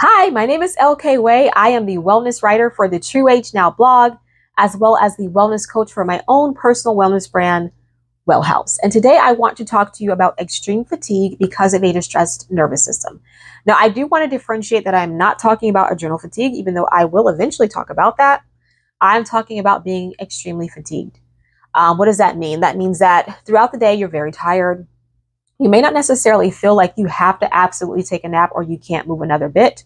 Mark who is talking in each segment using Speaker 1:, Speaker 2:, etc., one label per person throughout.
Speaker 1: Hi, my name is LK Way. I am the wellness writer for the True Age Now blog, as well as the wellness coach for my own personal wellness brand, Well House. And today I want to talk to you about extreme fatigue because of a distressed nervous system. Now, I do want to differentiate that I'm not talking about adrenal fatigue, even though I will eventually talk about that. I'm talking about being extremely fatigued. What does that mean? That means that throughout the day, you're very tired. You may not necessarily feel like you have to absolutely take a nap or you can't move another bit,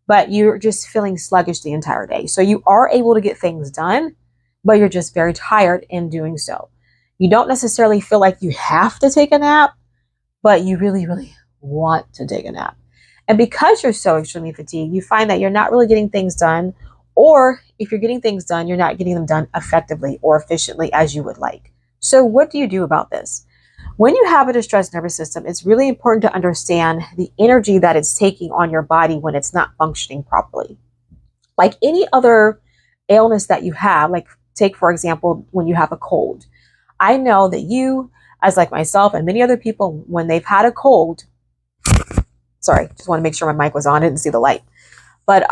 Speaker 1: but you're just feeling sluggish the entire day. So you are able to get things done, but you're just very tired in doing so. You don't necessarily feel like you have to take a nap, but you really, really want to take a nap. And because you're so extremely fatigued, you find that you're not really getting things done, or if you're getting things done, you're not getting them done effectively or efficiently as you would like. So what do you do about this? When you have a distressed nervous system, it's really important to understand the energy that it's taking on your body when it's not functioning properly. Like any other illness that you have, like take, for example, when you have a cold. I know that you, as like myself and many other people, when they've had a cold, sorry, just want to make sure my mic was on, I didn't see the light. But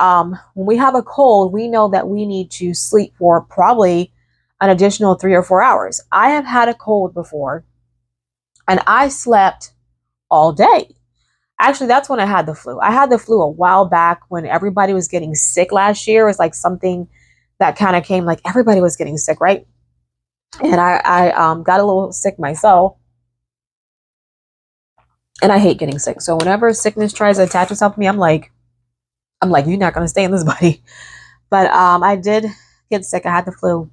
Speaker 1: when we have a cold, we know that we need to sleep for probably an additional 3 or 4 hours. I have had a cold before, and I slept all day. Actually, that's when I had the flu. I had the flu a while back when everybody was getting sick last year. It was like something that kind of came, like everybody was getting sick, right? And I got a little sick myself. And I hate getting sick. So whenever sickness tries to attach itself to me, I'm like, you're not going to stay in this body. But I did get sick. I had the flu.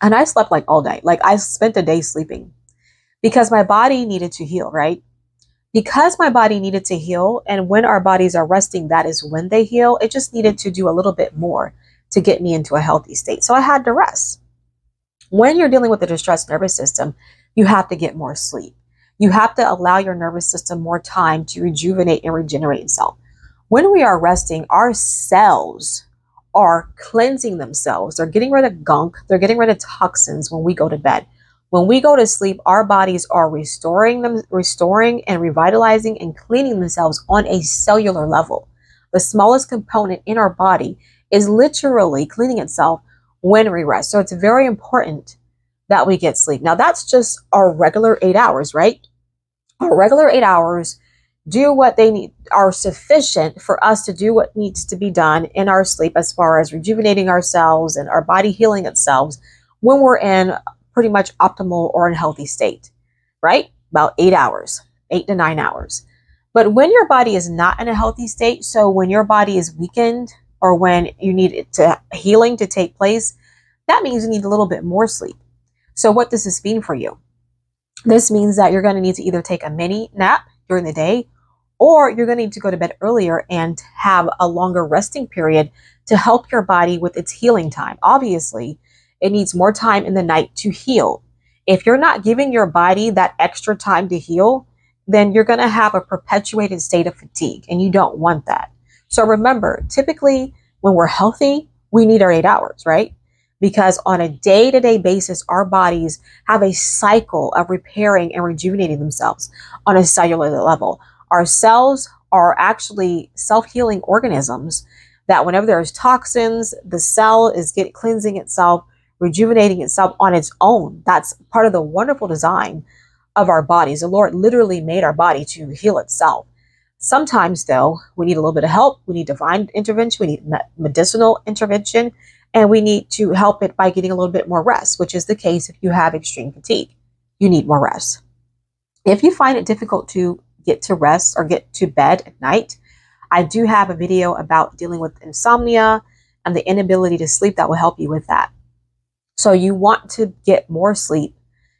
Speaker 1: And I slept like all day. Like I spent a day sleeping. Because my body needed to heal, right? Because my body needed to heal, and when our bodies are resting, that is when they heal. It just needed to do a little bit more to get me into a healthy state. So I had to rest. When you're dealing with a distressed nervous system, you have to get more sleep. You have to allow your nervous system more time to rejuvenate and regenerate itself. When we are resting, our cells are cleansing themselves. They're getting rid of gunk. They're getting rid of toxins when we go to bed. When we go to sleep, our bodies are restoring and revitalizing and cleaning themselves on a cellular level. The smallest component in our body is literally cleaning itself when we rest. So it's very important that we get sleep. Now that's just our regular 8 hours, right? Our regular 8 hours do what they need, are sufficient for us to do what needs to be done in our sleep as far as rejuvenating ourselves and our body healing itself when we're in pretty much optimal or unhealthy state, right? About 8 hours, 8 to 9 hours. But when your body is not in a healthy state, so when your body is weakened or when you need it to healing to take place, that means you need a little bit more sleep. So what does this mean for you? This means that you're going to need to either take a mini nap during the day, or you're going to need to go to bed earlier and have a longer resting period to help your body with its healing time. Obviously, it needs more time in the night to heal. If you're not giving your body that extra time to heal, then you're going to have a perpetuated state of fatigue, and you don't want that. So remember, typically when we're healthy, we need our 8 hours, right? Because on a day-to-day basis, our bodies have a cycle of repairing and rejuvenating themselves on a cellular level. Our cells are actually self-healing organisms that whenever there's toxins, the cell is cleansing itself, rejuvenating itself on its own. That's part of the wonderful design of our bodies. The Lord literally made our body to heal itself. Sometimes, though, we need a little bit of help. We need divine intervention. We need medicinal intervention. And we need to help it by getting a little bit more rest, which is the case if you have extreme fatigue. You need more rest. If you find it difficult to get to rest or get to bed at night, I do have a video about dealing with insomnia and the inability to sleep that will help you with that. So you want to get more sleep.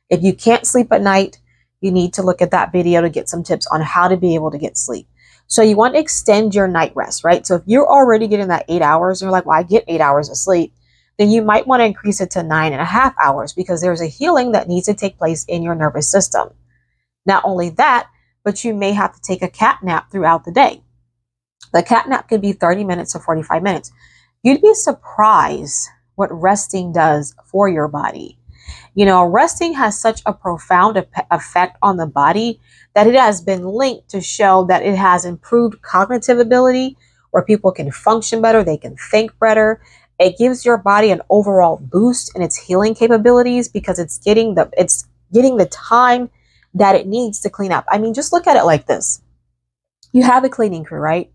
Speaker 1: If you can't sleep at night, you need to look at that video to get some tips on how to be able to get sleep. So you want to extend your night rest, right? So if you're already getting that 8 hours and you're like, well, I get 8 hours of sleep, then you might want to increase it to 9.5 hours because there's a healing that needs to take place in your nervous system. Not only that, but you may have to take a cat nap throughout the day. The cat nap can be 30 minutes or 45 minutes. You'd be surprised what resting does for your body. You know, resting has such a profound effect on the body that it has been linked to show that it has improved cognitive ability, where people can function better, they can think better. It gives your body an overall boost in its healing capabilities because it's getting the time that it needs to clean up. I mean, just look at it like this. You have a cleaning crew, right?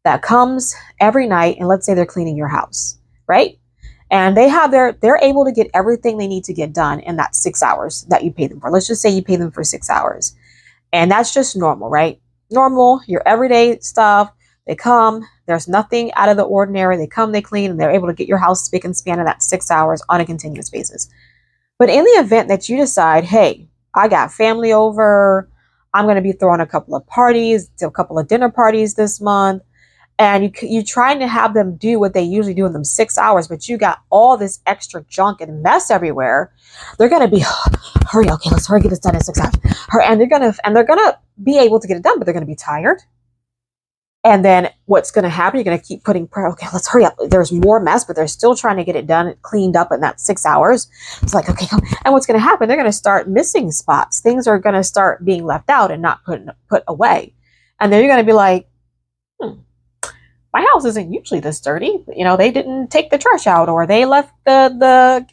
Speaker 1: That comes every night, and let's say they're cleaning your house, right? And they're able to get everything they need to get done in that 6 hours that you pay them for. Let's just say you pay them for 6 hours. And that's just normal, right? Normal, your everyday stuff. They come, there's nothing out of the ordinary. They come, they clean, and they're able to get your house spick and span in that 6 hours on a continuous basis. But in the event that you decide, hey, I got family over, I'm going to be throwing a couple of parties, a couple of dinner parties this month, and you're trying to have them do what they usually do in them 6 hours, but you got all this extra junk and mess everywhere. They're going to be, hurry, okay, let's hurry, get this done in 6 hours. And they're going to be able to get it done, but they're going to be tired. And then what's going to happen? You're going to keep putting prayer. Okay, let's hurry up. There's more mess, but they're still trying to get it done, cleaned up in that 6 hours. It's like, okay, come. And what's going to happen? They're going to start missing spots. Things are going to start being left out and not put away. And then you're going to be like, my house isn't usually this dirty. You know, they didn't take the trash out, or they left the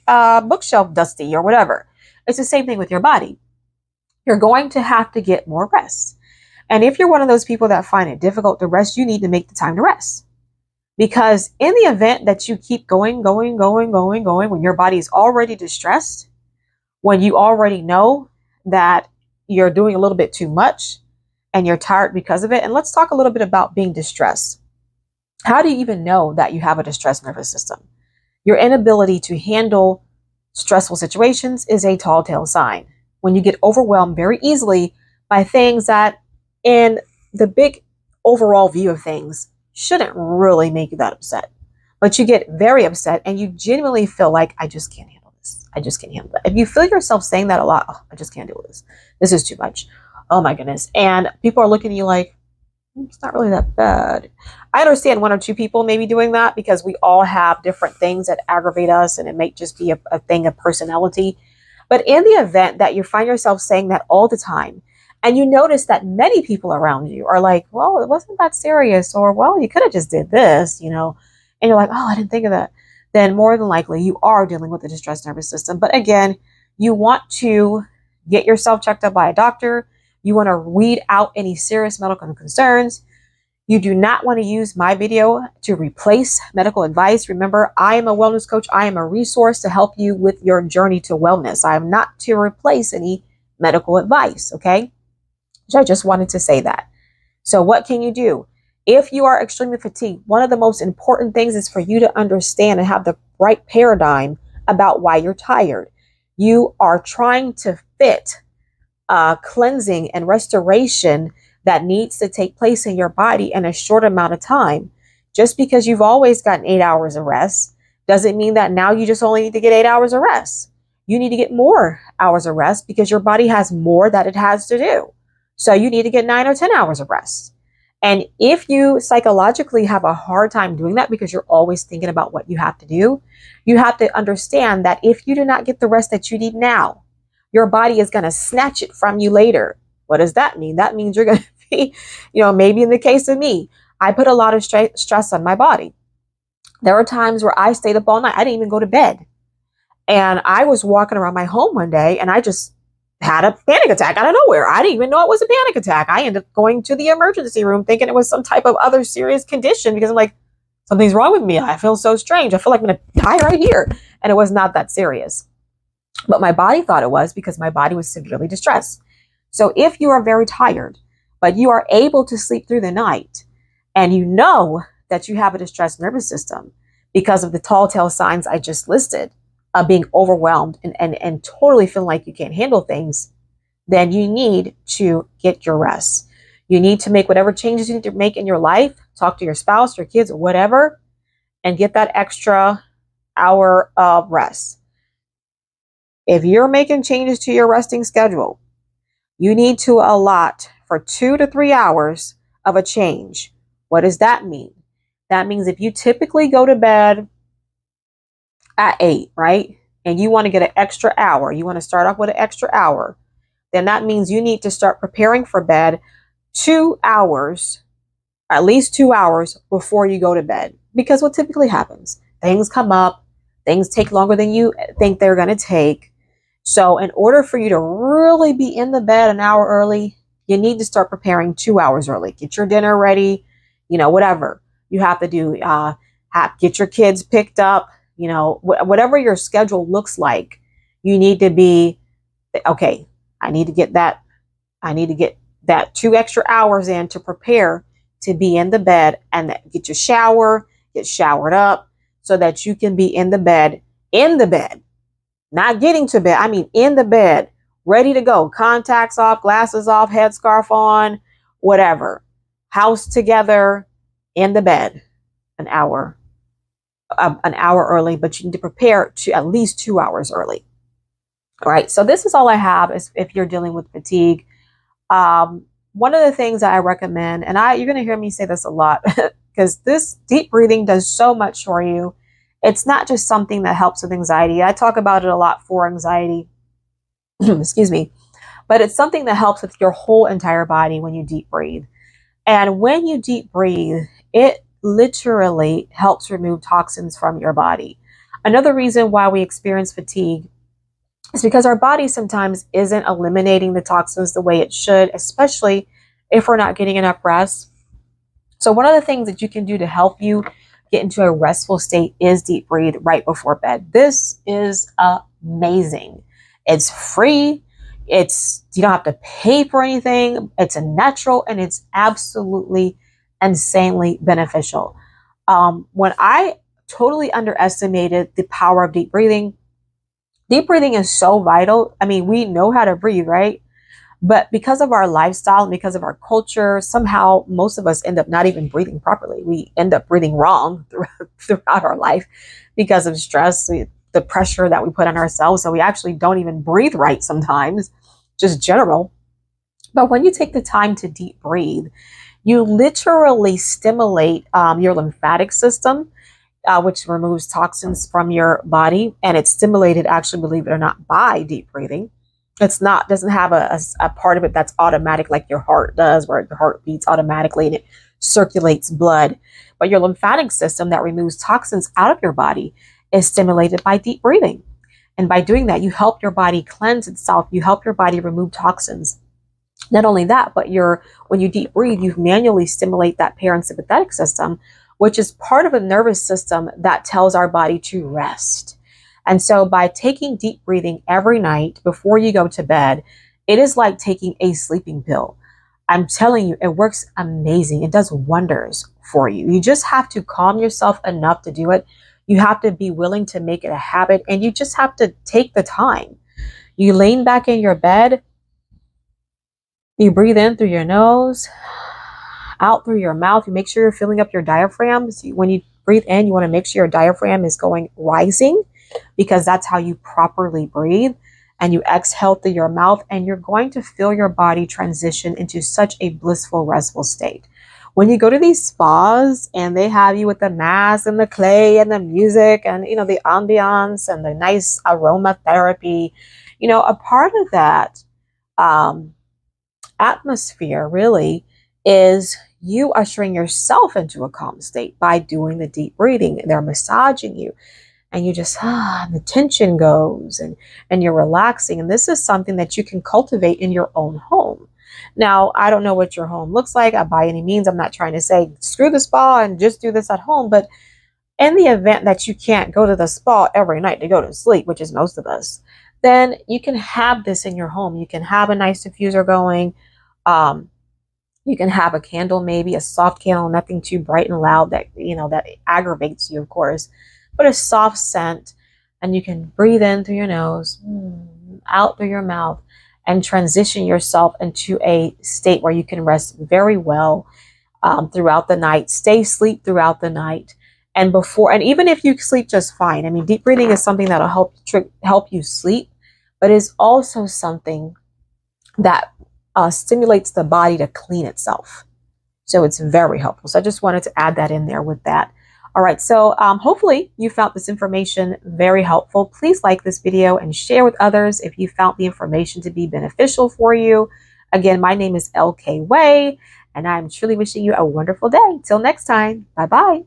Speaker 1: bookshelf dusty, or whatever. It's the same thing with your body. You're going to have to get more rest. And if you're one of those people that find it difficult to rest, you need to make the time to rest. Because in the event that you keep going, when your body is already distressed, when you already know that you're doing a little bit too much and you're tired because of it. And let's talk a little bit about being distressed. How do you even know that you have a distressed nervous system? Your inability to handle stressful situations is a tall tale sign. When you get overwhelmed very easily by things that, in the big overall view of things, shouldn't really make you that upset. But you get very upset and you genuinely feel like, I just can't handle this. I just can't handle that. If you feel yourself saying that a lot, oh, I just can't deal with this. This is too much. Oh my goodness. And people are looking at you like, it's not really that bad. I understand one or two people maybe doing that because we all have different things that aggravate us, and it may just be a thing of personality. But in the event that you find yourself saying that all the time, and you notice that many people around you are like, well, it wasn't that serious, or, well, you could have just did this, you know, and you're like, oh, I didn't think of that. Then more than likely you are dealing with a distressed nervous system. But again, you want to get yourself checked up by a doctor. You want to weed out any serious medical concerns. You do not want to use my video to replace medical advice. Remember, I am a wellness coach. I am a resource to help you with your journey to wellness. I am not to replace any medical advice, okay? So I just wanted to say that. So what can you do? If you are extremely fatigued, one of the most important things is for you to understand and have the right paradigm about why you're tired. You are trying to fit cleansing and restoration that needs to take place in your body in a short amount of time. Just because you've always gotten 8 hours of rest doesn't mean that now you just only need to get 8 hours of rest. You need to get more hours of rest because your body has more that it has to do. So you need to get 9 or 10 hours of rest. And if you psychologically have a hard time doing that because you're always thinking about what you have to do, you have to understand that if you do not get the rest that you need now, your body is going to snatch it from you later. What does that mean? That means you're going to be, maybe in the case of me, I put a lot of stress on my body. There were times where I stayed up all night. I didn't even go to bed. And I was walking around my home one day and I just had a panic attack out of nowhere. I didn't even know it was a panic attack. I ended up going to the emergency room thinking it was some type of other serious condition because I'm like, something's wrong with me. I feel so strange. I feel like I'm going to die right here. And it was not that serious. But my body thought it was because my body was severely distressed. So if you are very tired, but you are able to sleep through the night, and you know that you have a distressed nervous system because of the tall tale signs I just listed, of being overwhelmed and totally feeling like you can't handle things, then you need to get your rest. You need to make whatever changes you need to make in your life, talk to your spouse, your kids, or whatever, and get that extra hour of rest. If you're making changes to your resting schedule, you need to allot for 2 to 3 hours of a change. What does that mean? That means if you typically go to bed at 8, right? And you want to get an extra hour. You want to start off with an extra hour. Then that means you need to start preparing for bed 2 hours, at least 2 hours before you go to bed. Because what typically happens, things come up, things take longer than you think they're going to take. So in order for you to really be in the bed an hour early, you need to start preparing 2 hours early. Get your dinner ready, whatever you have to do. Get your kids picked up, whatever your schedule looks like. You need to be, okay, I need to get that 2 extra hours in to prepare to be in the bed, and get your shower, get showered up so that you can be in the bed, not getting to bed. I mean, in the bed, ready to go. Contacts off, glasses off, headscarf on, whatever. House together, in the bed, an hour early, but you need to prepare to at least 2 hours early. All right. So this is all I have if you're dealing with fatigue. One of the things that I recommend, and you're going to hear me say this a lot because this deep breathing does so much for you. It's not just something that helps with anxiety. I talk about it a lot for anxiety, excuse me, but it's something that helps with your whole entire body when you deep breathe. And when you deep breathe, it literally helps remove toxins from your body. Another reason why we experience fatigue is because our body sometimes isn't eliminating the toxins the way it should, especially if we're not getting enough rest. So one of the things that you can do to help you get into a restful state is deep breathe right before bed. This is amazing. It's free. You don't have to pay for anything. It's a natural, and it's absolutely insanely beneficial. When I totally underestimated the power of deep breathing is so vital. I mean, we know how to breathe, right? But because of our lifestyle and because of our culture, somehow most of us end up not even breathing properly. We end up breathing wrong throughout our life because of stress, the pressure that we put on ourselves. So we actually don't even breathe right sometimes, just general. But when you take the time to deep breathe, you literally stimulate your lymphatic system, which removes toxins from your body. And it's stimulated, actually, believe it or not, by deep breathing. Doesn't have a part of it that's automatic like your heart does, where your heart beats automatically and it circulates blood. But your lymphatic system that removes toxins out of your body is stimulated by deep breathing. And by doing that, you help your body cleanse itself. You help your body remove toxins. Not only that, but when you deep breathe, you manually stimulate that parasympathetic system, which is part of a nervous system that tells our body to rest. And so by taking deep breathing every night before you go to bed, it is like taking a sleeping pill. I'm telling you, it works amazing. It does wonders for you. You just have to calm yourself enough to do it. You have to be willing to make it a habit, and you just have to take the time. You lean back in your bed. You breathe in through your nose, out through your mouth. You make sure you're filling up your diaphragm. So when you breathe in, you want to make sure your diaphragm is rising, because that's how you properly breathe. And you exhale through your mouth, and you're going to feel your body transition into such a blissful, restful state. When you go to these spas and they have you with the mask and the clay and the music and, the ambiance and the nice aromatherapy, a part of that atmosphere really is you ushering yourself into a calm state by doing the deep breathing. They're massaging you, and you just, the tension goes, and you're relaxing. And this is something that you can cultivate in your own home. Now, I don't know what your home looks like by any means. I'm not trying to say screw the spa and just do this at home. But in the event that you can't go to the spa every night to go to sleep, which is most of us, then you can have this in your home. You can have a nice diffuser going. You can have a candle, maybe a soft candle, nothing too bright and loud that aggravates you, of course, but a soft scent. And you can breathe in through your nose, out through your mouth, and transition yourself into a state where you can rest very well throughout the night. Stay asleep throughout the night. And even if you sleep just fine, I mean, deep breathing is something that'll help you sleep, but is also something that stimulates the body to clean itself. So it's very helpful. So I just wanted to add that in there with that. All right, so hopefully you found this information very helpful. Please like this video and share with others if you found the information to be beneficial for you. Again, my name is LK Way, and I'm truly wishing you a wonderful day. Till next time, bye-bye.